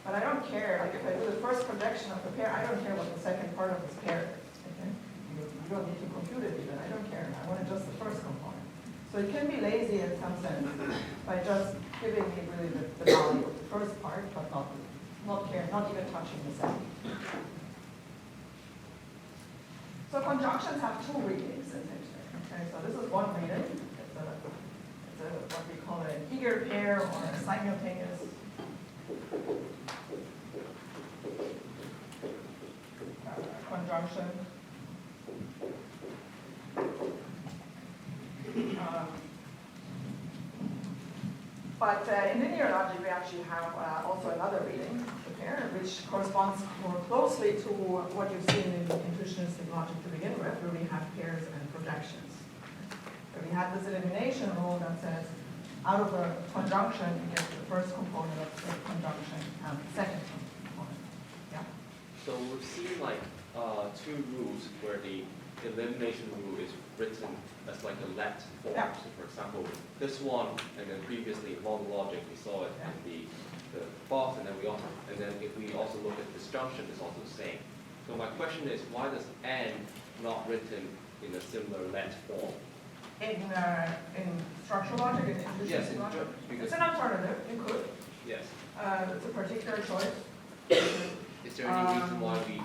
But I don't care, like if I do the first projection of the pair, I don't care what the second part of this pair is. Okay? You don't need to compute it even, I don't care. I want just the first component. So it can be lazy in some sense by just giving me really the value of the first part, but not even touching the second. So conjunctions have two readings essentially. Okay, so this is one reading. It's what we call an eager pair or a simultaneous conjunction. But in linear logic, we actually have also another reading of the pair, which corresponds more closely to what you've seen in intuitionistic logic to begin with, where we have pairs and projections. So we had this elimination rule that says, out of a conjunction, you get the first component of the conjunction and the second component. Yeah. So we've seen like two rules where the elimination rule is written as like a let form. Yeah. So for example, this one, and then previously in model logic we saw it in the box, and then if we also look at disjunction, it's also the same. So my question is, why does n not written in a similar let form? In structural logic, in intuitionistic logic? It's an alternative, you could. Yes. It's a particular choice. Is there any reason why we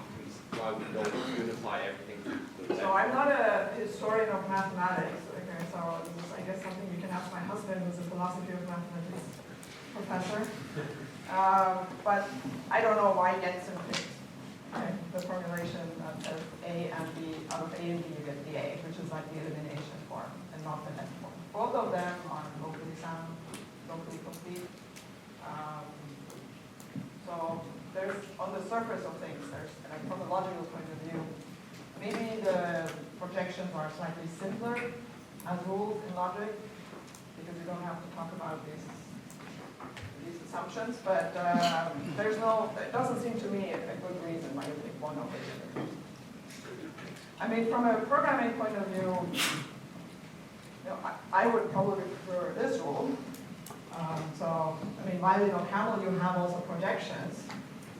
don't unify everything to the So I'm not a historian of mathematics, okay, so this is, I guess, something you can ask my husband, who's a philosophy of mathematics professor. But I don't know why Jensen picked the formulation that says A and B, out of A and B you get the A, which is like the elimination form, and not the net form. Both of them are locally sound, locally complete. So there's, on the surface of things, there's, like from a logical point of view, maybe the projections are slightly simpler as rules in logic, because you don't have to talk about these assumptions, but it doesn't seem to me a good reason why you pick one over the other. I mean, from a programming point of view, I would probably prefer this rule. So, I mean, while in OCaml you have also projections,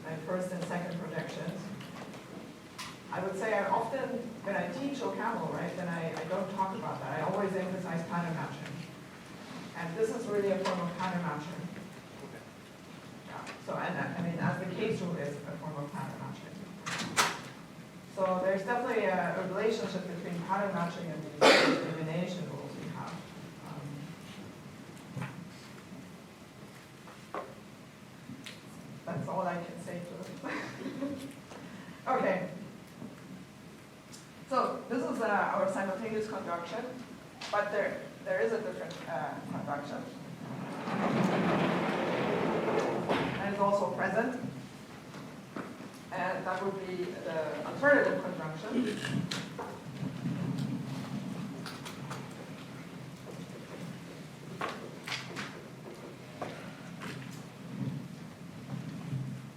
like first and second projections. I would say I often, when I teach OCaml, right, then I don't talk about that. I always emphasize pattern matching. And this is really a form of pattern matching. So, and I mean, as the case rule is a form of pattern matching. So there's definitely a relationship between pattern matching and the elimination rules we have. That's all I can say to it. Okay. So this is our simultaneous conjunction, but there is a different conjunction. And it's also present. And that would be the alternative conjunction.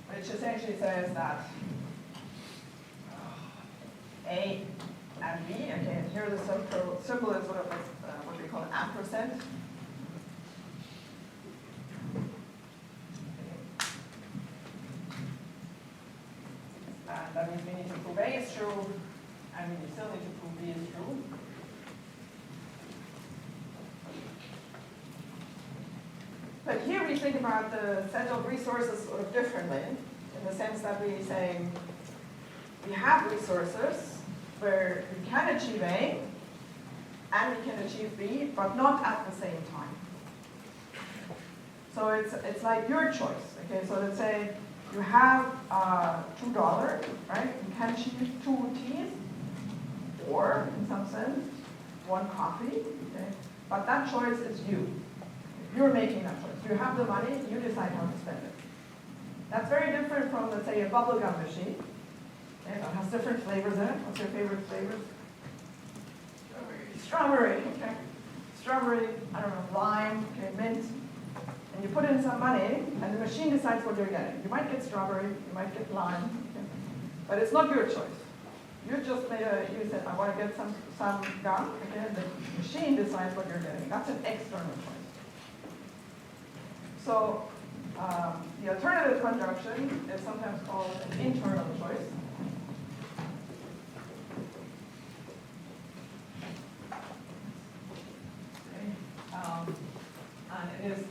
Which essentially says that A and B, okay, and here the symbol is sort of what we call an ampersand. And that means we need to prove A is true, and we still need to prove B is true. But here we think about the set of resources sort of differently, in the sense that we say we have resources where we can achieve A and we can achieve B, but not at the same time. So it's like your choice. Okay, so let's say you have $2, right? You can achieve 2 teas, or in some sense, 1 coffee. Okay, but that choice is you. You're making that choice. You have the money, you decide how to spend it. That's very different from, let's say, a bubblegum machine. Okay, that has different flavors in it. What's your favorite flavors? Strawberry, okay. Strawberry, I don't know, lime, okay, mint. And you put in some money, and the machine decides what you're getting. You might get strawberry, you might get lime, okay. But it's not your choice. You just you said, I want to get some gum, okay, and the machine decides what you're getting. That's an external choice. So The alternative conjunction is sometimes called an internal choice. Okay. And it is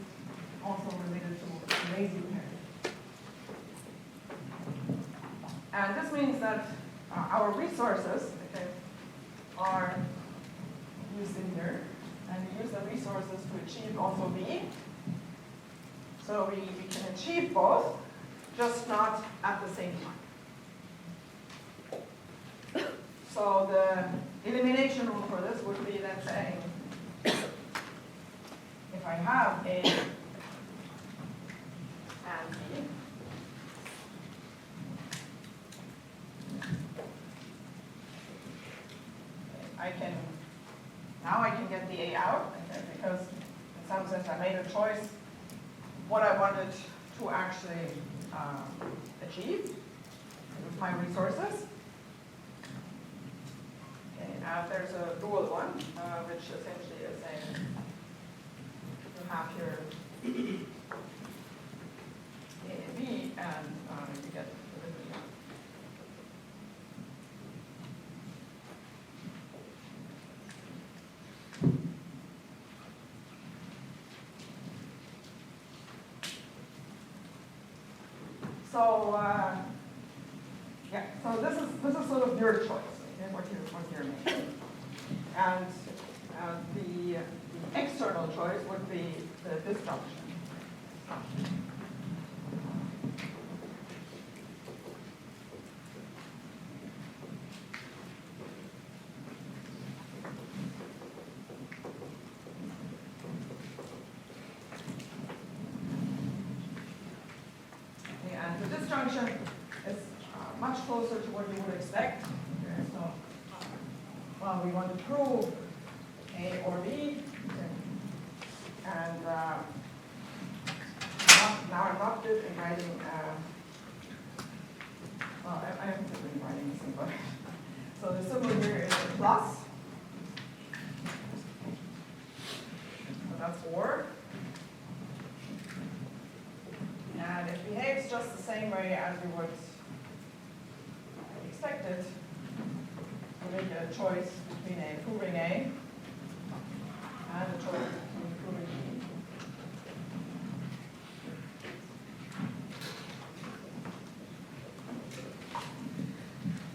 also related to lazy pairs. And this means that our resources, okay, are used in here, and we use the resources to achieve also B. So we can achieve both, just not at the same time. So the elimination rule for this would be that saying, if I have A and B, now I can get the A out, okay, because in some sense I made a choice what I wanted to actually achieve with my resources. Okay, now there's a dual one, which essentially is saying you have here A and B, and you get the derivative. So yeah, so this is sort of your choice, okay, what you're making, and the external choice would be the disjunction. The disjunction is much closer to what you would expect. Okay, so, well, we want to prove A or B, okay. And now I'm not good in writing. Well, I haven't been in writing this thing, but so the symbol here is a plus. So that's or. And it behaves just the same way as we would expect it. We make a choice between proving A and a choice between proving B.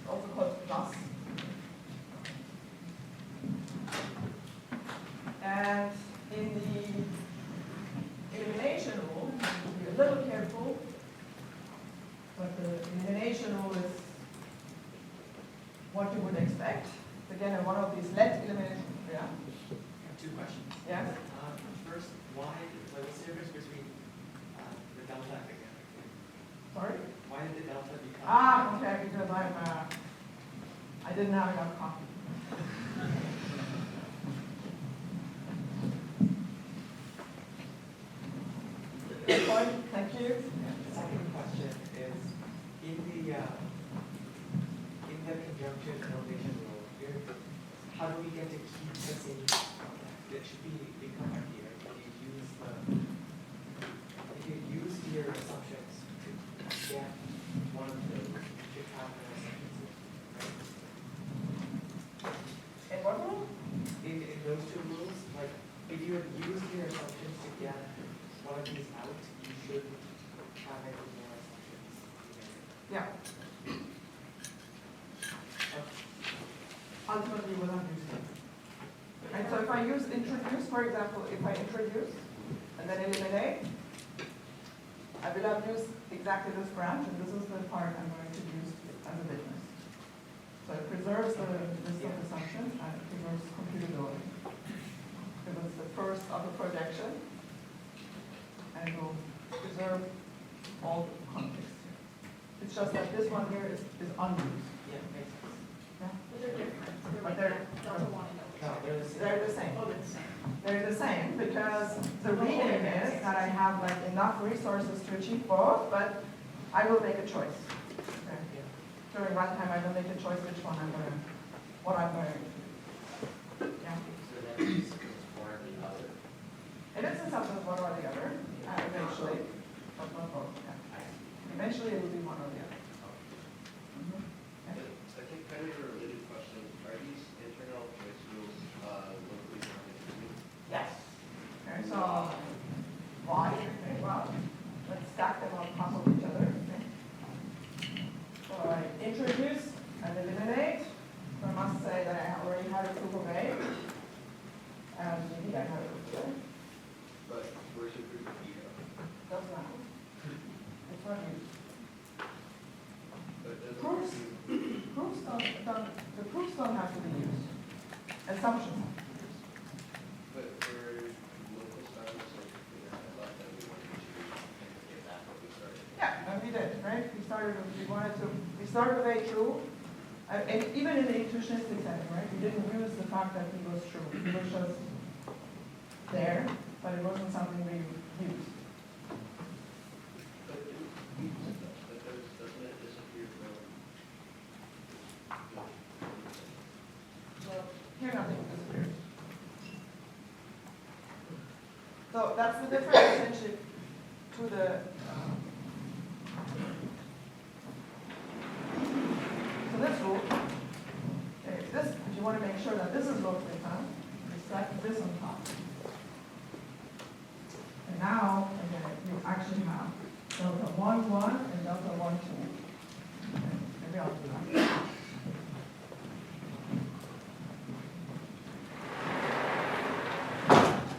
Also called plus. And in the elimination rule, you have to be a little careful, but the elimination rule is what you would expect. Again, in one of these let elimination, yeah? I have two questions. Yes? First, what's the difference between the delta again? Sorry? Why did the delta become? Okay, because I didn't have enough coffee. Good point, thank you. The second question is, in the conjunction notation rule, how do we get to keep the same contact? It should become here. If you use your assumptions to get one of those, you should have no assumptions, right? In what rule? In those two rules, like if you had used your assumptions to get one of these out, you should have any more assumptions. Yeah. Ultimately, you will not use it. Right, so if I use introduce, for example, if I introduce and then eliminate, I will have used exactly this branch, and this is the part I'm going to use as a witness. So it preserves the list of assumptions and it preserves computability. Because it's the first of a projection, and it will preserve all the context here. It's just that this one here is unused. Yeah, makes sense. Yeah? But they're different. But they're- Delta 1 and No, Delta 2. they're the same. They're the same. Oh, they're the same. They're the same because the reading is that I have like enough resources to achieve both, but I will make a choice. Okay. During runtime, I will make a choice which one what I'm going to do. Yeah. So then it's one or the other. It is in substance one or the other, eventually. but not both, yeah. Eventually it will be one or the other. Mhm. Okay. I think kind of a related question, are these internal choice rules locally defined? Yes. Okay, so why? Okay, well, let's stack them on top of each other. Okay. So I introduce and eliminate. So I must say that I already had a proof of A. And maybe I have a proof of A. But where's your proof of B go? Doesn't matter. It's not used. But it doesn't Proofs, the proofs don't have to be used. Assumptions have to be used. But for local style, so I thought that we wanted to get back what we started. Yeah, and we did, right? We started with A true. And even in the intuitionistic setting, right? We didn't use the fact that he was true. He was just there, but it wasn't something we used. But doesn't it disappear from? Well, here nothing disappears. So that's the difference essentially to the so this rule. Okay, this if you want to make sure that this is locally found, you stack this on top. And now again you actually have delta 1, 1 and delta 1, 2. Okay, maybe I'll do that.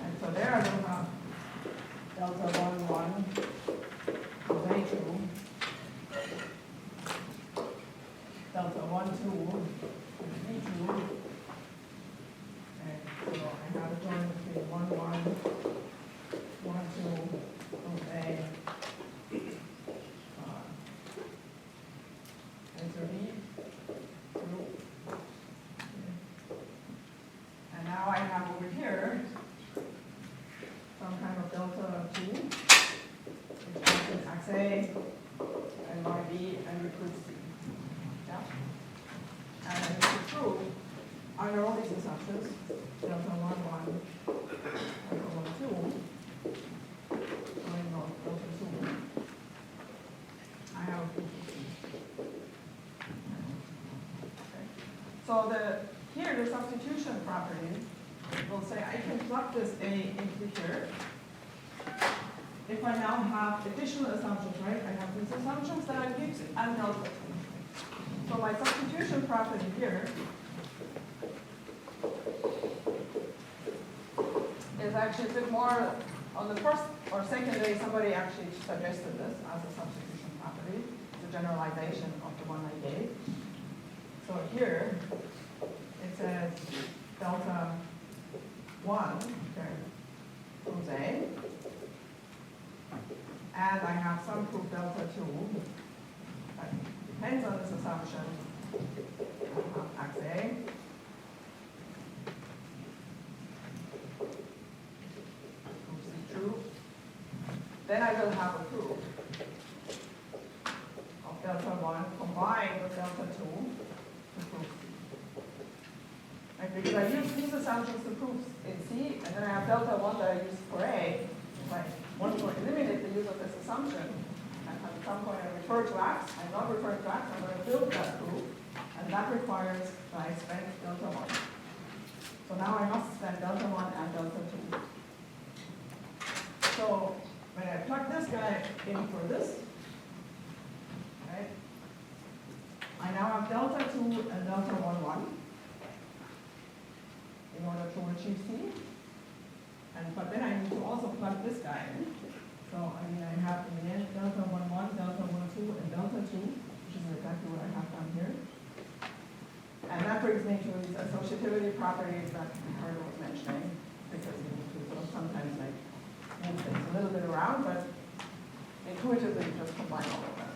And so there I will have delta 1, 1 of A2, delta 1, 2 of B2, and so I have a join between 1, 1, 1, 2 of A, answer B, 2. And now I have over here some kind of delta 2, which is X A and Y B and recruit C. Yeah? And I need to prove under all these assumptions, delta 1, 1, delta 1, 2, delta 2, I have a proof of C. Okay. So here the substitution property will say I can plug this A into here. If I now have additional assumptions, right? I have these assumptions that I keep and delta 2. So my substitution property here is actually a bit more, on the first or second day somebody actually suggested this as a substitution property, the generalization of the one I gave. So here it says delta 1, okay, proves A, and I have some proof delta 2, that depends on this assumption, I have X A, proves C true, then I will have a proof of delta 1 combined with delta 2 to prove C. Right, because I use these assumptions to prove in C, and then I have delta 1 that I use for A. If I want to eliminate the use of this assumption, and at some point I refer to X, I'm not referring to X, I'm going to build that proof, and that requires that I spend delta 1. So now I must spend delta 1 and delta 2. So when I plug this guy in for this, right, I now have delta 2 and delta 1, 1. In order to achieve C. But then I need to also plug this guy in. So I mean I have in the end delta 1, 1, delta 1, 2, and delta 2, which is exactly what I have down here. And that brings me to these associativity properties that Ricardo was mentioning, because you need to sort of sometimes like move things a little bit around, but intuitively just combine all of them.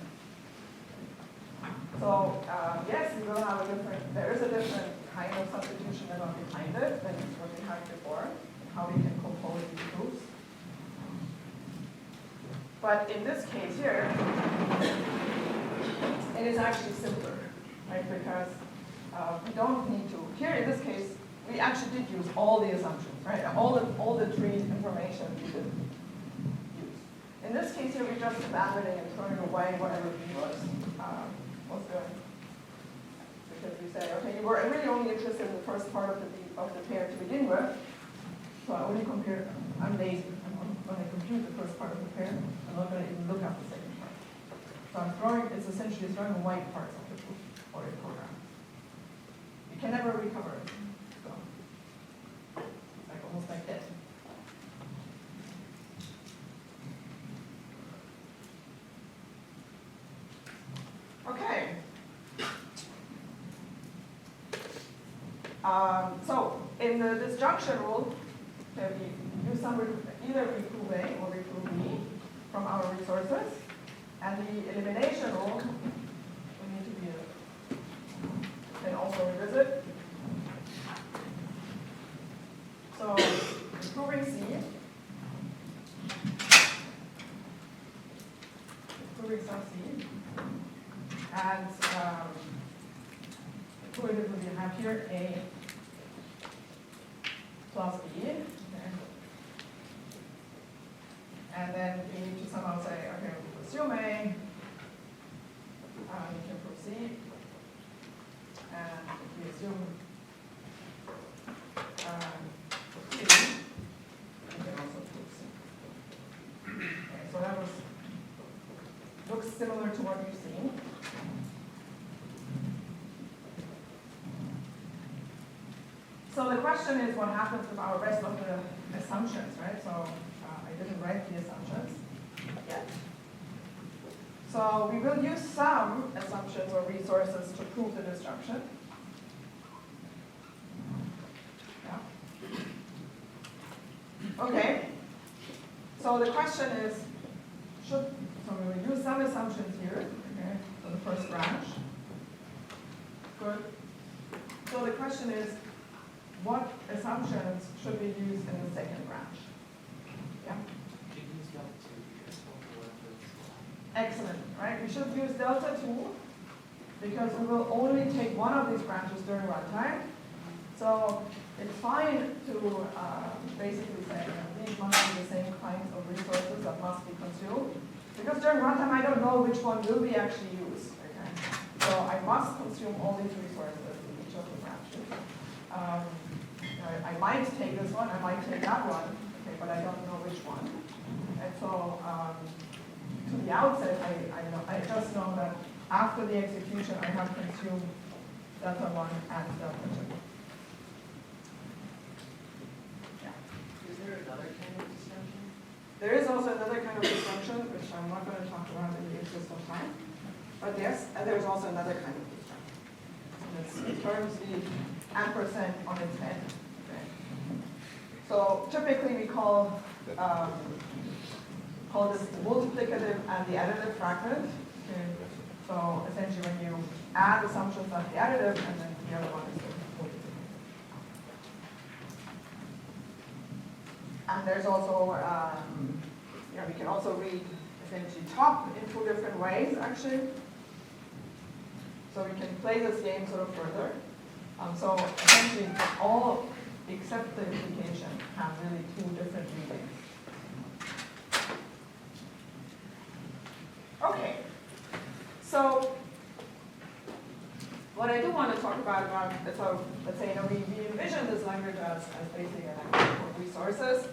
So yes, we will have a different, there is a different kind of substitution that are behind it than what we had before, how we can compose these proofs. But in this case here, it is actually simpler, right? Because we don't need to, here in this case, we actually did use all the assumptions, right? All the tree information we did use. In this case here, we're just abandoning and throwing away whatever B was doing. Because we say, okay, you were really only interested in the first part of the pair to begin with. So I only compare, I'm lazy. When I compute the first part of the pair, I'm not going to even look at the second part. So I'm throwing, it's essentially throwing away parts of the proof or a program. You can never recover it. So it's like almost like this. Okay. So in the disjunction rule, we use either reprove A or reprove B from our resources. And the elimination rule, we need to be can also revisit. So reproving C, reproving sub C, and intuitively we have here A plus B. Okay. And then we need to somehow say, okay, we assume A, we can proceed, and we assume C, we can also prove C. Okay, so that looks similar to what you've seen. So the question is what happens with our rest of the assumptions, right? So I didn't write the assumptions yet. So we will use some assumptions or resources to prove the disjunction. Yeah. Okay. So the question is, so we will use some assumptions here, okay, for the first branch. Good. So the question is, what assumptions should we use in the second branch? Yeah? Excellent, right? We should use delta 2 because we will only take one of these branches during runtime. So it's fine to basically say these must be the same kinds of resources that must be consumed. Because during runtime, I don't know which one will we actually use. Okay? So I must consume all these resources in each of the branches. I might take this one, I might take that one, okay, but I don't know which one. And so to the outset, I just know that after the execution, I have consumed delta 1 and delta 2. Yeah. Is there another kind of disjunction? There is also another kind of disjunction, which I'm not going to talk about in the interest of time. But yes, and there's also another kind of disjunction. It turns the ampersand on its head. Okay. So typically we call this the multiplicative and the additive fragment. Okay. So essentially when you add assumptions, that's the additive, and then the other one is the multiplicative. And there's also, we can also read essentially top in two different ways, actually. So we can play this game sort of further. So essentially all except the implication have really two different readings. Okay, so what I do want to talk about, so let's say we envision this language as basically a language for resources.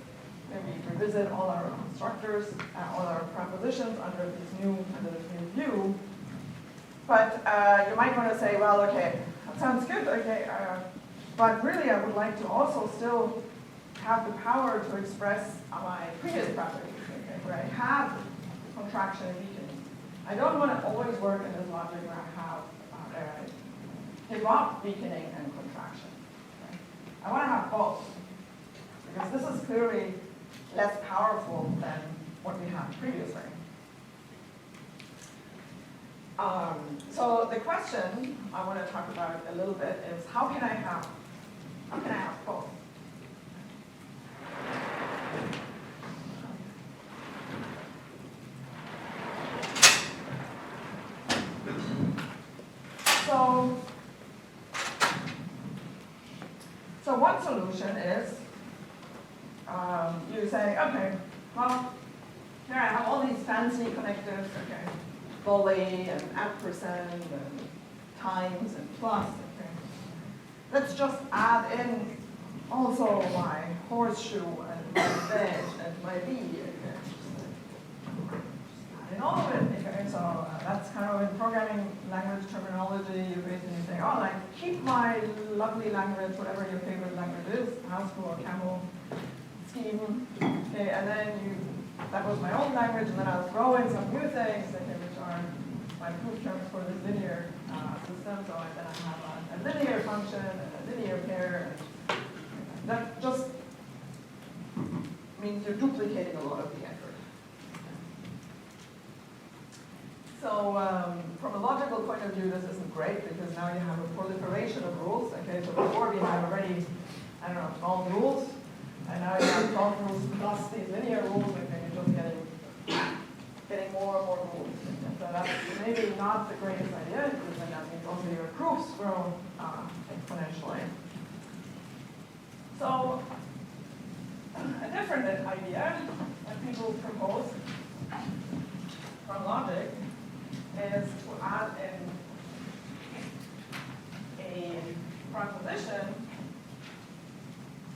And we revisit all our constructors, all our propositions under this new view. But you might want to say, well, okay, that sounds good, okay, but really I would like to also still have the power to express my previous properties, okay, where I have contraction and weakening. I don't want to always work in this logic where I have give up weakening and contraction. Okay? I want to have both, because this is clearly less powerful than what we had previously. So the question I want to talk about a little bit is how can I have both? So one solution is you say, okay, well, here I have all these fancy connectives, okay, volley and ampersand and times and plus, okay. Let's just add in also my horseshoe and my veg and my v, okay. Add in all of it, okay, so that's kind of in programming language terminology, you basically say, oh, like, keep my lovely language, whatever your favorite language is, Haskell or Camel scheme, okay, and then that was my old language, and then I'll throw in some new things, okay, which are my proof terms for this linear system, so then I have a linear function and a linear pair, and that just means you're duplicating a lot of the effort. So from a logical point of view, this isn't great, because now you have a proliferation of rules, okay, so before we had already, I don't know, 12 rules, and now you have 12 rules plus these linear rules, okay, you're just getting more and more rules. And so that's maybe not the greatest idea, because then that means also your proofs grow exponentially. So a different idea that people propose from logic is to add in a proposition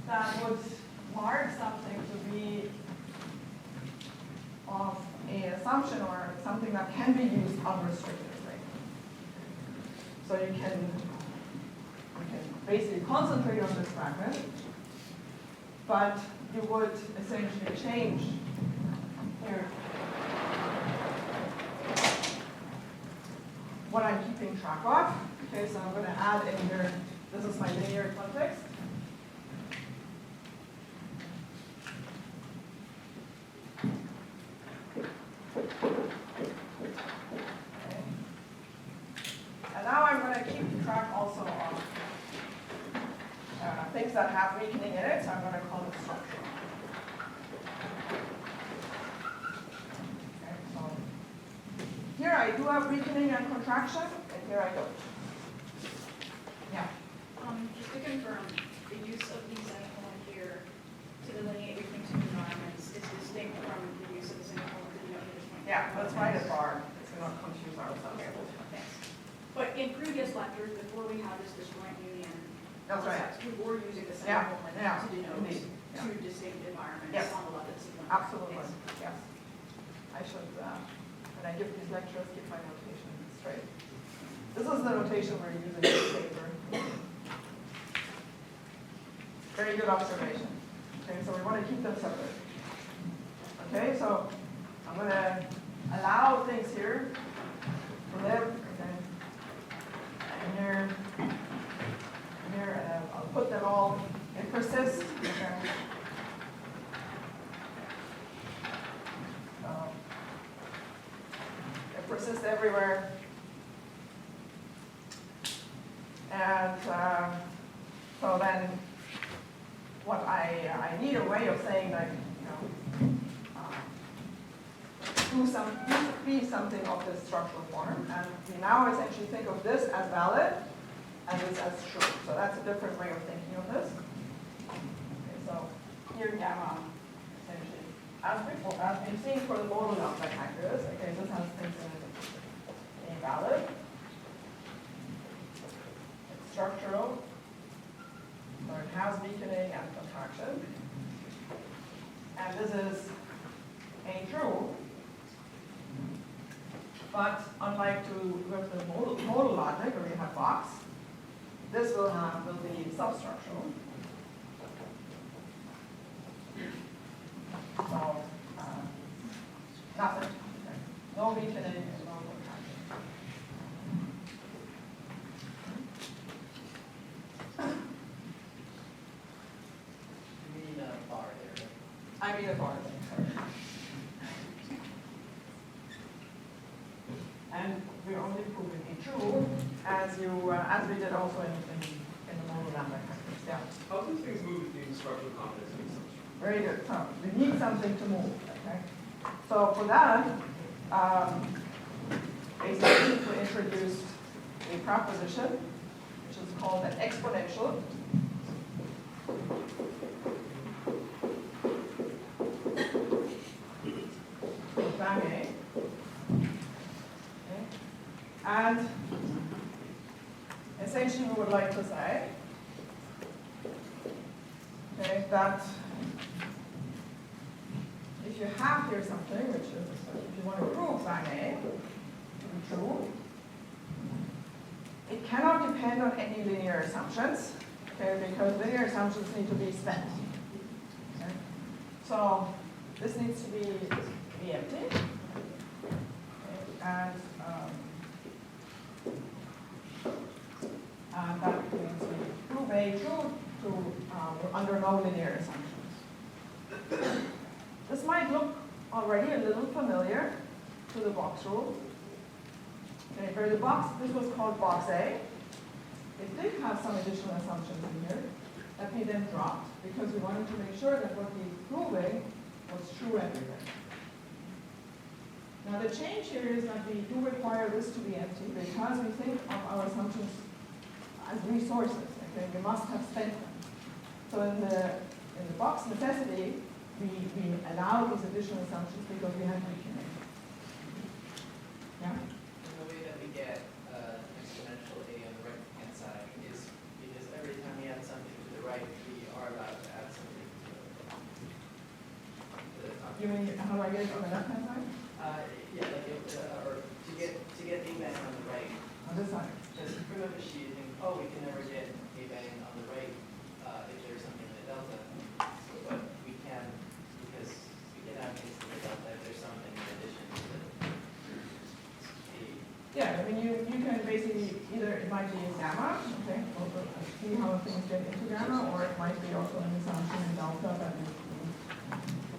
that would mark something to be of an assumption or something that can be used unrestrictedly. So you can basically concentrate on this fragment, but you would essentially change here what I'm keeping track of. Okay, so I'm going to add in here, this is my linear context. And now I'm going to keep track also of things that have weakening in it, so I'm going to call it structure. Okay, so here I do have weakening and contraction, and here I don't. Yeah. Just to confirm, the use of the semicolon here to delineate between two environments is distinct from the use of the semicolon to denote the point. Yeah, let's write it bar, so we don't confuse ourselves. Thanks. But in previous lectures, before we had this disjoint union, That's right. we were using the Yeah, semicolon yeah, to denote indeed, yeah. two distinct environments Yes. on the level sequence. Absolutely, Thanks. yes. I should, when I give these lectures, keep my notation straight. This is the notation we're using in this paper. Very good observation. Okay, so we want to keep them separate. Okay, so I'm going to allow things here to live, okay, and here, and I'll put them all in persist. Okay. It persists everywhere. And so then what I need a way of saying that, be something of this structural form. And we now essentially think of this as valid and this as true. So that's a different way of thinking of this. Okay, so here gamma essentially, as before, as we've seen for the modal lambda calculus, okay, this has things in it being valid. It's structural. So it has weakening and contraction. And this is a true. But unlike with the modal logic, where you have box, this will be substructural. So nothing. Okay. No weakening and no contraction. You mean a bar there, right? I mean a bar thing, sorry. And we're only proving it true, as we did also in the modal lambda calculus. Yeah. How do things move between structural complex and assumption? Very good. So we need something to move. Okay. So for that, basically we introduced a proposition which is called an exponential. And essentially we would like to say, okay, that if you have here something, which is, if you want to prove line A to be true, it cannot depend on any linear assumptions, okay, because linear assumptions need to be spent. Okay? So this needs to be empty, okay, and that means we prove A true to under no linear assumptions. This might look already a little familiar to the box rule. Okay, where the box, this was called box A. It did have some additional assumptions in here that we then dropped because we wanted to make sure that what we were proving was true everywhere. Now the change here is that we do require this to be empty because we think of our assumptions as resources. Okay, we must have spent them. So in the box necessity, we allow these additional assumptions because we have reconnected. Yeah. And the way that we get exponential A on the right-hand side is because every time we add something to the right, we are allowed to add something to the top. You mean, how do I get it on the left-hand side? Yeah, like or to get A bang on the right. On this side? Because remember, she think, oh, we can never get A bang on the right if there's something in the delta. So, but we can because we can add things to the delta if there's something in addition to the A. Yeah, I mean, you can basically, either it might be gamma, okay, we'll see how things get into gamma, or it might be also an assumption in delta that we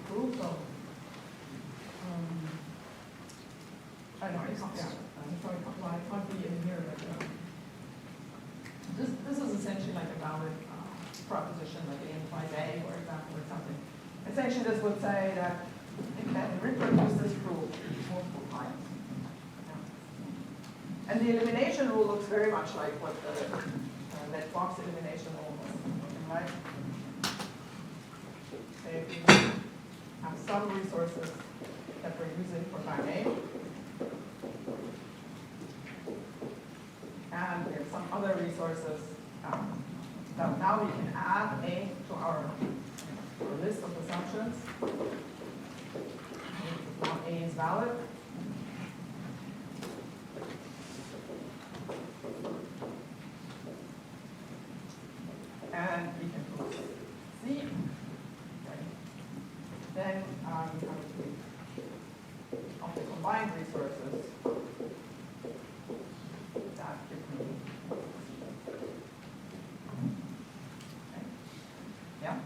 prove. So, I know, it's not, yeah, I'm sorry, well, it can't be in here, but this is essentially like a valid proposition, like A implies A, for example, or something. Essentially, this would say that it can reproduce this proof multiple times. Yeah. And the elimination rule looks very much like what the net box elimination rule was, right? Say if we have some resources that we're using for line A, and we have some other resources that now we can add A to our list of assumptions. Now A is valid. And we can prove C. Okay. Then we have of the combined resources that give me. Okay. Yeah?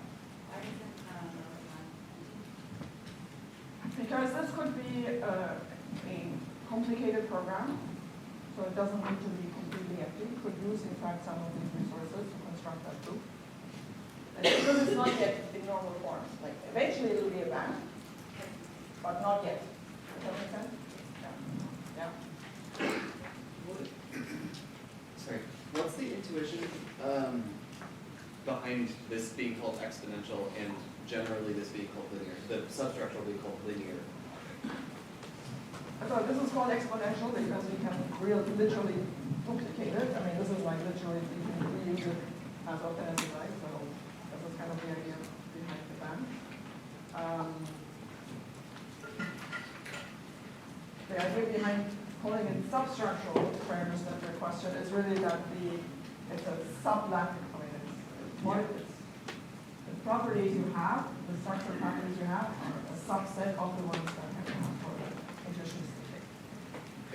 Because this could be a complicated program, so it doesn't need to be completely empty. It could use, in fact, some of these resources to construct that proof. And because it's not yet in normal form, like eventually it will be a bang, but not yet. Does that make sense? Yeah. Yeah. Sorry, what's the intuition behind this being called exponential and generally this being called linear? The substructure being called linear. So this is called exponential because we can literally duplicate it. I mean, this is like literally you can reuse it as often as you like. So this is kind of the idea behind the band. The idea behind calling it substructural, if I understand your question, is really that it's a sub-lattice. I mean, the properties you have, the structural properties you have, are a subset of the ones that have for additions to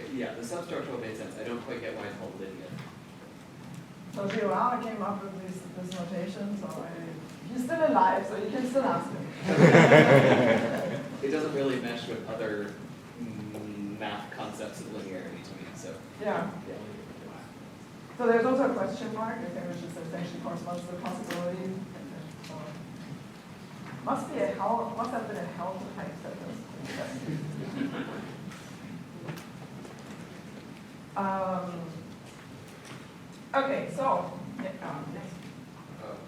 take. Yeah, the substructural made sense. I don't quite get why it's called linear. So Giovanna came up with this notation, so he's still alive, so you can still ask him. It doesn't really mesh with other math concepts of linearity to me, so. Yeah. So there's also a question mark, okay, which is essentially corresponds to the possibility. So must have been a hell to typeset this. Okay, so yes.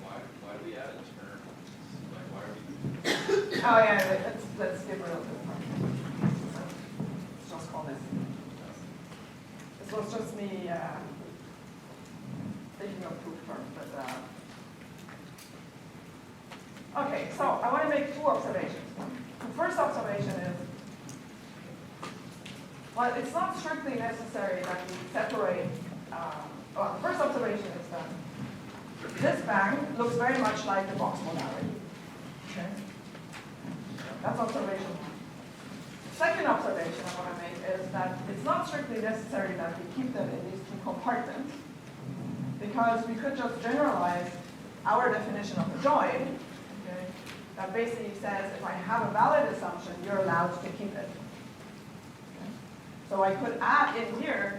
Why do we add a term? Like, why are we? Oh yeah, let's get rid of this one. Let's just call this. This was just me thinking of proof terms, but okay, so I want to make two observations. The first observation is, well, it's not strictly necessary that we separate, well, the first observation is that this bang looks very much like the box modality. Okay? That's observation one. Second observation I want to make is that it's not strictly necessary that we keep them in these two compartments, because we could just generalize our definition of a join, okay, that basically says if I have a valid assumption, you're allowed to keep it. Okay? So I could add in here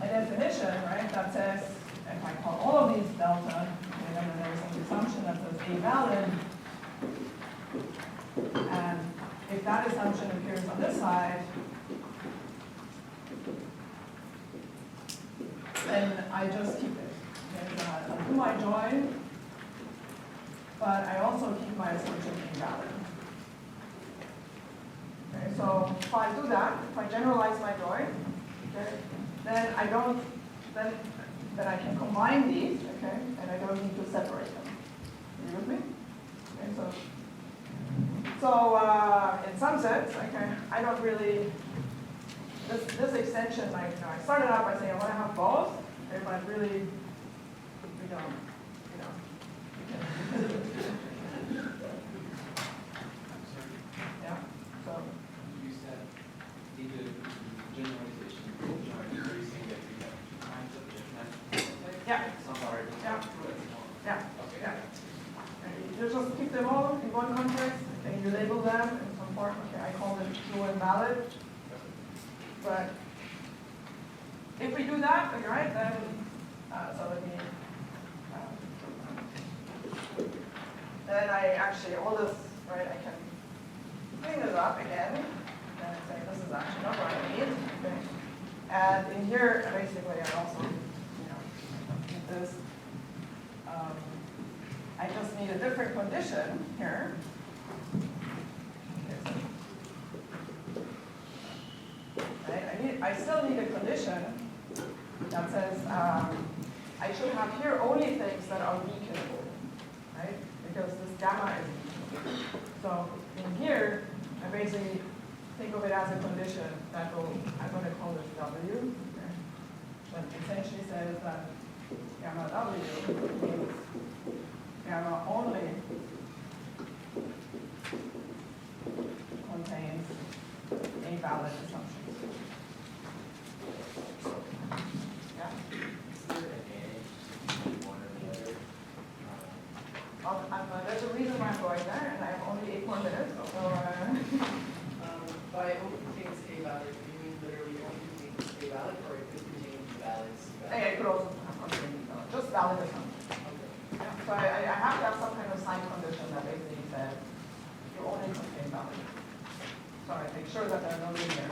a definition, right, that says if I call all of these delta, okay, then there's an assumption that says A valid, and if that assumption appears on this side, then I just keep it. Okay, so I do my join, but I also keep my assumption invalid. Okay, so if I do that, if I generalize my join, okay, then I don't, then I can combine these, okay, and I don't need to separate them. Are you with me? Okay, so in some sense, okay, I don't really, this extension, like, you know, I started out by saying I want to have both, okay, but really, we don't, you know. Yeah, so. You said in the generalization, are you saying that we have two kinds of different? Yeah. Some are Yeah. true and some Yeah, okay. yeah. And you just keep them all in one context, and you label them in some form. Okay, I call them true and valid. But if we do that, okay, right, then, so let me, then I actually, all this, right, I can clean this up again, and say this is actually not what I need. Okay. And in here, basically, I also, you know, keep this. I just need a different condition here. Right? I still need a condition that says I should have here only things that are weakenable, right? Because this gamma is weakenable. So in here, I basically think of it as a condition that will, I'm going to call this W, okay? But essentially says that gamma W means gamma only contains a valid assumption. Yeah. There's a reason why I'm going there, and I have only 8 more minutes. So, By only contains A valid, do you mean literally only contains A valid, or it could contain valids? I could also have contained just valid assumption. Okay. Yeah. So I have to have some kind of sign condition that basically says you only contain valid. So I make sure that there are no linear